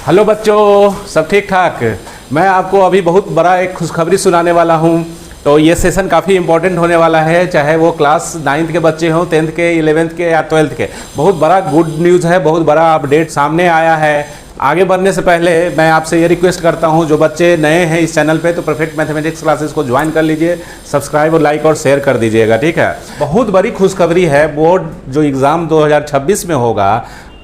Hello बच्चों, सब ठीक ठाक। मैं आपको अभी बहुत बड़ा एक खुशखबरी सुनाने वाला हूँ। तो ये सेशन काफ़ी इंपॉर्टेंट होने वाला है, चाहे वो क्लास 9th के बच्चे हों, 10th के, 11th के या 12th के। बहुत बड़ा गुड न्यूज़ है, बहुत बड़ा अपडेट सामने आया है। आगे बढ़ने से पहले मैं आपसे ये रिक्वेस्ट करता हूँ, जो बच्चे नए हैं इस चैनल पे, तो परफेक्ट मैथमेटिक्स क्लासेस को ज्वाइन कर लीजिए, सब्सक्राइब और लाइक और शेयर कर दीजिएगा, ठीक है। बहुत बड़ी खुशखबरी है। बोर्ड जो एग्ज़ाम 2026 में होगा,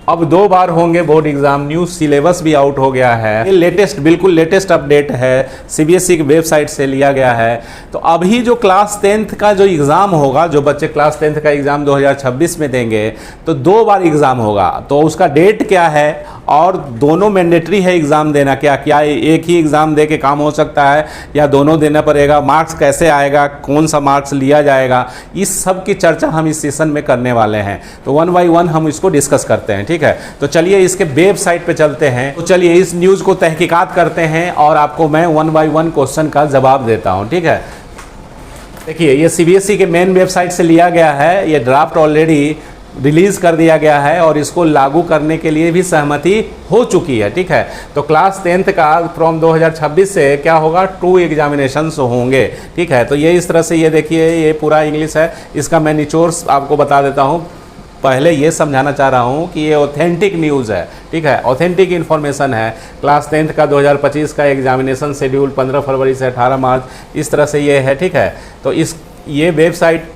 अब 2 बार होंगे बोर्ड एग्जाम। न्यू सिलेबस भी आउट हो गया है। ये लेटेस्ट, बिल्कुल लेटेस्ट अपडेट है, सीबीएसई की वेबसाइट से लिया गया है। तो अभी जो क्लास 10th का जो एग्ज़ाम होगा, जो बच्चे क्लास 10th का एग्ज़ाम 2026 में देंगे, तो 2 बार एग्ज़ाम होगा। तो उसका डेट क्या है और दोनों मैंडेटरी है एग्ज़ाम देना, क्या एक ही एग्ज़ाम दे के काम हो सकता है या दोनों देना पड़ेगा, मार्क्स कैसे आएगा, कौन सा मार्क्स लिया जाएगा, इस सब की चर्चा हम इस सेशन में करने वाले हैं। तो 1 बाय 1 हम इसको डिस्कस करते हैं, ठीक है। तो चलिए इसके वेबसाइट पे चलते हैं। तो चलिए इस न्यूज़ को तहकीकात करते हैं और आपको मैं 1 बाय 1 क्वेश्चन का जवाब देता हूँ, ठीक है। देखिए, ये सीबीएसई के मेन वेबसाइट से लिया गया है। ये ड्राफ्ट ऑलरेडी रिलीज़ कर दिया गया है और इसको लागू करने के लिए भी सहमति हो चुकी है, ठीक है। तो क्लास 10th का फ्रॉम 2026 से क्या होगा, 2 एग्जामिनेशंस होंगे, ठीक है। तो ये इस तरह से, ये देखिए, ये पूरा इंग्लिश है। इसका मैं निचोड़ आपको बता देता हूँ। पहले ये समझाना चाह रहा हूँ कि ये ऑथेंटिक न्यूज़ है, ठीक है, ऑथेंटिक इन्फॉर्मेशन है। क्लास 10th का 2025 का एग्जामिनेशन शेड्यूल 15 फरवरी से 18 मार्च, इस तरह से ये है, ठीक है। तो ये वेबसाइट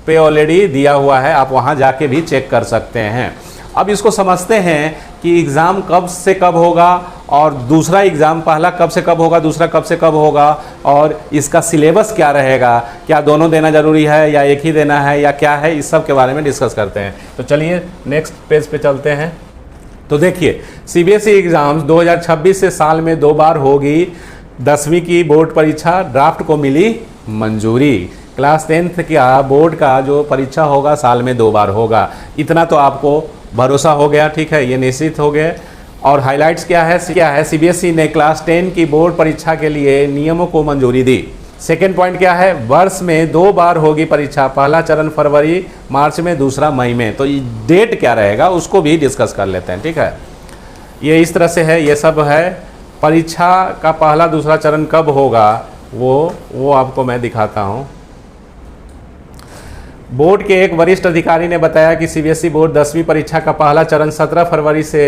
पे ऑलरेडी दिया हुआ है, आप वहाँ जाके भी चेक कर सकते हैं। अब इसको समझते हैं कि एग्ज़ाम कब से कब होगा और दूसरा एग्ज़ाम, पहला कब से कब होगा, दूसरा कब से कब होगा, और इसका सिलेबस क्या रहेगा, क्या दोनों देना ज़रूरी है या एक ही देना है या क्या है, इस सब के बारे में डिस्कस करते हैं। तो चलिए नेक्स्ट पेज पे चलते हैं। तो देखिए, सीबीएसई एग्ज़ाम्स 2026 से साल में 2 बार होगी। 10वीं की बोर्ड परीक्षा ड्राफ्ट को मिली मंजूरी। क्लास 10th का बोर्ड का जो परीक्षा होगा साल में 2 बार होगा। इतना तो आपको भरोसा हो गया, ठीक है, ये निश्चित हो गए। और हाइलाइट्स क्या है, सीबीएसई ने क्लास 10 की बोर्ड परीक्षा के लिए नियमों को मंजूरी दी। सेकेंड पॉइंट क्या है, वर्ष में 2 बार होगी परीक्षा, पहला चरण फरवरी मार्च में, दूसरा मई में। तो डेट क्या रहेगा उसको भी डिस्कस कर लेते हैं, ठीक है। ये इस तरह से है, ये सब है। परीक्षा का पहला दूसरा चरण कब होगा वो आपको मैं दिखाता हूँ। बोर्ड के एक वरिष्ठ अधिकारी ने बताया कि सीबीएसई बोर्ड 10वीं परीक्षा का पहला चरण 17 फरवरी से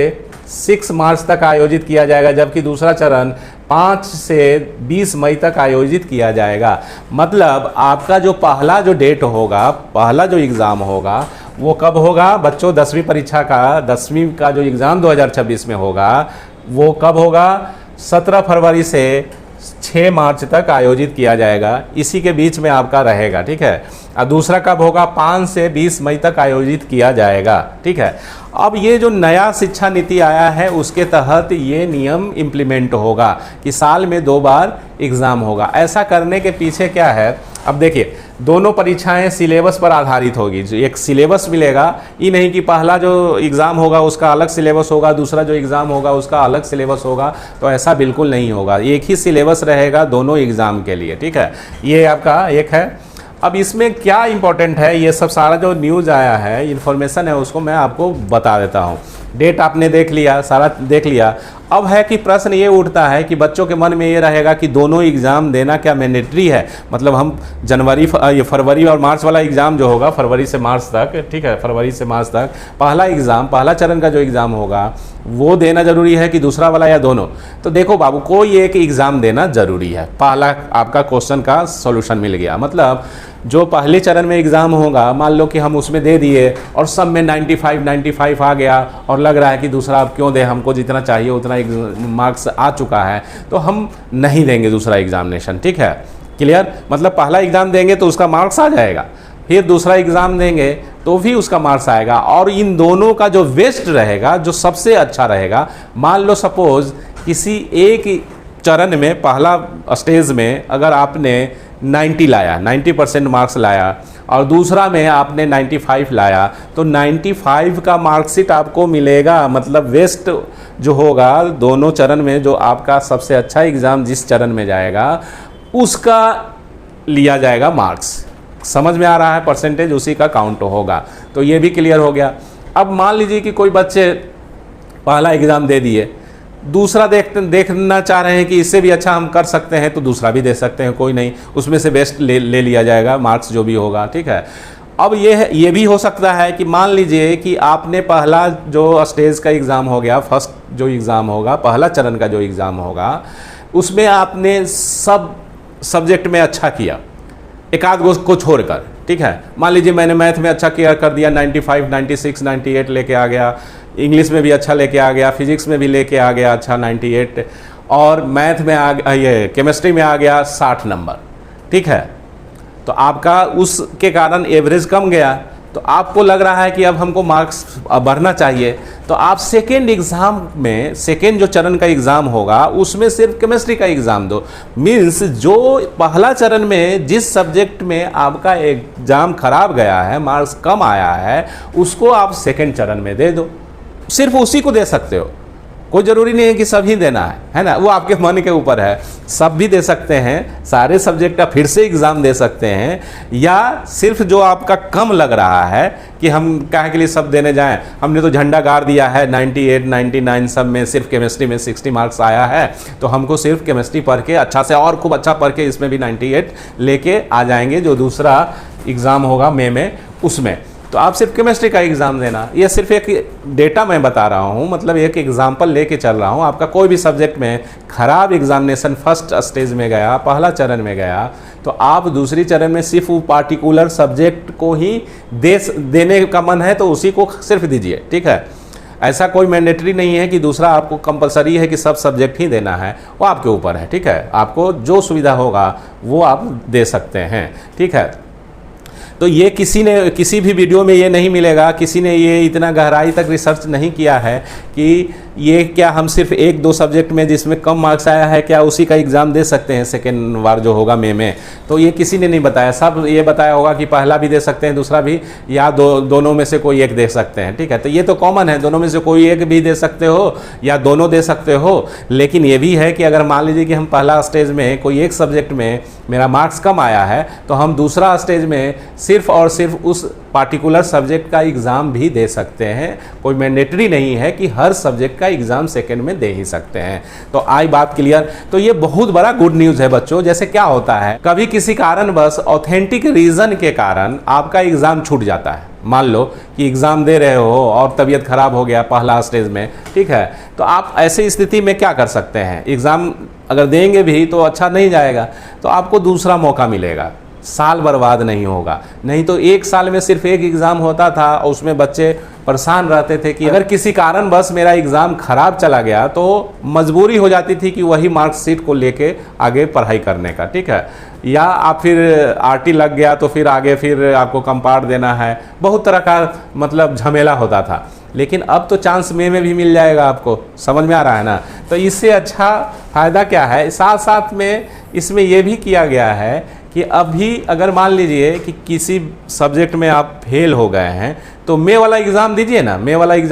6 मार्च तक आयोजित किया जाएगा, जबकि दूसरा चरण 5 से 20 मई तक आयोजित किया जाएगा। मतलब आपका जो पहला जो डेट होगा, पहला जो एग्ज़ाम होगा, वो कब होगा बच्चों, 10वीं परीक्षा का, 10वीं का जो एग्ज़ाम 2026 में होगा, वो कब होगा, 17 फरवरी से 6 मार्च तक आयोजित किया जाएगा। इसी के बीच में आपका रहेगा, ठीक है। और दूसरा कब होगा, 5 से 20 मई तक आयोजित किया जाएगा, ठीक है। अब ये जो नया शिक्षा नीति आया है उसके तहत ये नियम इम्प्लीमेंट होगा कि साल में 2 बार एग्ज़ाम होगा। ऐसा करने के पीछे क्या है, अब देखिए, दोनों परीक्षाएं सिलेबस पर आधारित होगी। जो एक सिलेबस मिलेगा, ये नहीं कि पहला जो एग्ज़ाम होगा उसका अलग सिलेबस होगा, दूसरा जो एग्ज़ाम होगा उसका अलग सिलेबस होगा। तो ऐसा बिल्कुल नहीं होगा, एक ही सिलेबस रहेगा दोनों एग्ज़ाम के लिए, ठीक है। ये आपका एक है। अब इसमें क्या इंपॉर्टेंट है, ये सब सारा जो न्यूज़ आया है, इन्फॉर्मेशन है, उसको मैं आपको बता देता हूँ। डेट आपने देख लिया, सारा देख लिया। अब है कि प्रश्न ये उठता है कि बच्चों के मन में ये रहेगा कि दोनों एग्ज़ाम देना क्या मैंडेटरी है। मतलब हम फरवरी और मार्च वाला एग्ज़ाम जो होगा, फरवरी से मार्च तक, ठीक है, फरवरी से मार्च तक पहला एग्ज़ाम, पहला चरण का जो एग्ज़ाम होगा वो देना ज़रूरी है कि दूसरा वाला, या दोनों। तो देखो बाबू, कोई एक एग्ज़ाम देना ज़रूरी है। पहला आपका क्वेश्चन का सॉल्यूशन मिल गया। मतलब जो पहले चरण में एग्ज़ाम होगा, मान लो कि हम उसमें दे दिए और सब में 95 आ गया और लग रहा है कि दूसरा अब क्यों दे, हमको जितना चाहिए उतना मार्क्स आ चुका है, तो हम नहीं देंगे दूसरा एग्जामिनेशन, ठीक है। क्लियर, मतलब पहला एग्ज़ाम देंगे तो उसका मार्क्स आ जाएगा, फिर दूसरा एग्ज़ाम देंगे तो भी उसका मार्क्स आएगा। और इन दोनों का जो बेस्ट रहेगा, जो सबसे अच्छा रहेगा, मान लो सपोज किसी एक चरण में, पहला स्टेज में अगर आपने 90 लाया, 90% मार्क्स लाया, और दूसरा में आपने 95 लाया, तो 95 का मार्कशीट आपको मिलेगा। मतलब वेस्ट जो होगा दोनों चरण में, जो आपका सबसे अच्छा एग्ज़ाम जिस चरण में जाएगा उसका लिया जाएगा मार्क्स। समझ में आ रहा है, परसेंटेज उसी का काउंट होगा। तो ये भी क्लियर हो गया। अब मान लीजिए कि कोई बच्चे पहला एग्ज़ाम दे दिए, दूसरा देखना चाह रहे हैं कि इससे भी अच्छा हम कर सकते हैं तो दूसरा भी दे सकते हैं, कोई नहीं, उसमें से बेस्ट ले लिया जाएगा, मार्क्स जो भी होगा, ठीक है। अब ये भी हो सकता है कि मान लीजिए कि आपने पहला जो स्टेज का एग्ज़ाम हो गया, फर्स्ट जो एग्ज़ाम होगा, पहला चरण का जो एग्ज़ाम होगा, उसमें आपने सब सब्जेक्ट में अच्छा किया, एक आध को छोड़कर, ठीक है। मान लीजिए मैंने मैथ में अच्छा किया कर दिया, 95, 96, 98 लेके आ गया, इंग्लिश में भी अच्छा लेके आ गया, फिजिक्स में भी लेके आ गया अच्छा 98, और मैथ में ये केमिस्ट्री में आ गया 60 नंबर, ठीक है। तो आपका उसके कारण एवरेज कम गया, तो आपको लग रहा है कि अब हमको मार्क्स बढ़ना चाहिए, तो आप सेकेंड एग्ज़ाम में, सेकेंड जो चरण का एग्ज़ाम होगा उसमें सिर्फ केमिस्ट्री का एग्ज़ाम दो। मीन्स जो पहला चरण में जिस सब्जेक्ट में आपका एग्ज़ाम खराब गया है, मार्क्स कम आया है, उसको आप सेकेंड चरण में दे दो, सिर्फ उसी को दे सकते हो, कोई ज़रूरी नहीं है कि सभी देना है ना, वो आपके मन के ऊपर है। सब भी दे सकते हैं, सारे सब्जेक्ट का फिर से एग्ज़ाम दे सकते हैं, या सिर्फ जो आपका कम लग रहा है कि हम काहे के लिए सब देने जाएं, हमने तो झंडा गाड़ दिया है 98, 99 सब में, सिर्फ केमिस्ट्री में 60 मार्क्स आया है, तो हमको सिर्फ केमिस्ट्री पढ़ के अच्छा से और खूब अच्छा पढ़ के इसमें भी 98 लेके आ जाएंगे जो दूसरा एग्ज़ाम होगा मई में, उसमें तो आप सिर्फ केमिस्ट्री का एग्ज़ाम देना। ये सिर्फ एक डेटा मैं बता रहा हूँ, मतलब एक एग्जांपल लेके चल रहा हूँ। आपका कोई भी सब्जेक्ट में खराब एग्जामिनेशन फर्स्ट स्टेज में गया, पहला चरण में गया, तो आप दूसरी चरण में सिर्फ वो पार्टिकुलर सब्जेक्ट को ही देने का मन है तो उसी को सिर्फ दीजिए, ठीक है। ऐसा कोई मैंडेटरी नहीं है कि दूसरा आपको कंपलसरी है कि सब सब्जेक्ट ही देना है, वो आपके ऊपर है, ठीक है। आपको जो सुविधा होगा वो आप दे सकते हैं, ठीक है। तो ये किसी भी वीडियो में ये नहीं मिलेगा, किसी ने ये इतना गहराई तक रिसर्च नहीं किया है कि ये क्या हम सिर्फ एक दो सब्जेक्ट में जिसमें कम मार्क्स आया है क्या उसी का एग्ज़ाम दे सकते हैं सेकेंड बार जो होगा मई में, तो ये किसी ने नहीं बताया। सब ये बताया होगा कि पहला भी दे सकते हैं, दूसरा भी, या दोनों में से कोई एक दे सकते हैं, ठीक है। तो ये तो कॉमन है, दोनों में से कोई एक भी दे सकते हो या दोनों दे सकते हो। लेकिन ये भी है कि अगर मान लीजिए कि हम पहला स्टेज में कोई एक सब्जेक्ट में मेरा मार्क्स कम आया है, तो हम दूसरा स्टेज में सिर्फ और सिर्फ उस पार्टिकुलर सब्जेक्ट का एग्ज़ाम भी दे सकते हैं। कोई मैंडेटरी नहीं है कि हर सब्जेक्ट का एग्ज़ाम सेकंड में दे ही सकते हैं। तो आई बात क्लियर। तो ये बहुत बड़ा गुड न्यूज़ है बच्चों। जैसे क्या होता है, कभी किसी कारणवश ऑथेंटिक रीज़न के कारण आपका एग्ज़ाम छूट जाता है। मान लो कि एग्ज़ाम दे रहे हो और तबीयत खराब हो गया पहला स्टेज में, ठीक है, तो आप ऐसी स्थिति में क्या कर सकते हैं, एग्ज़ाम अगर देंगे भी तो अच्छा नहीं जाएगा, तो आपको दूसरा मौका मिलेगा, साल बर्बाद नहीं होगा। नहीं तो एक साल में सिर्फ एक एग्ज़ाम होता था और उसमें बच्चे परेशान रहते थे कि अगर किसी कारण बस मेरा एग्ज़ाम खराब चला गया तो मजबूरी हो जाती थी कि वही मार्कशीट को लेके आगे पढ़ाई करने का, ठीक है। या आप फिर आरटी लग गया तो फिर आगे फिर आपको कंपार्ट देना है, बहुत तरह का मतलब झमेला होता था। लेकिन अब तो चांस में भी मिल जाएगा आपको, समझ में आ रहा है ना। तो इससे अच्छा फ़ायदा क्या है, साथ साथ में इसमें यह भी किया गया है कि अभी अगर मान लीजिए कि किसी सब्जेक्ट में आप फेल हो गए हैं तो मई वाला एग्ज़ाम दीजिए ना, मई वाला एग्ज़ाम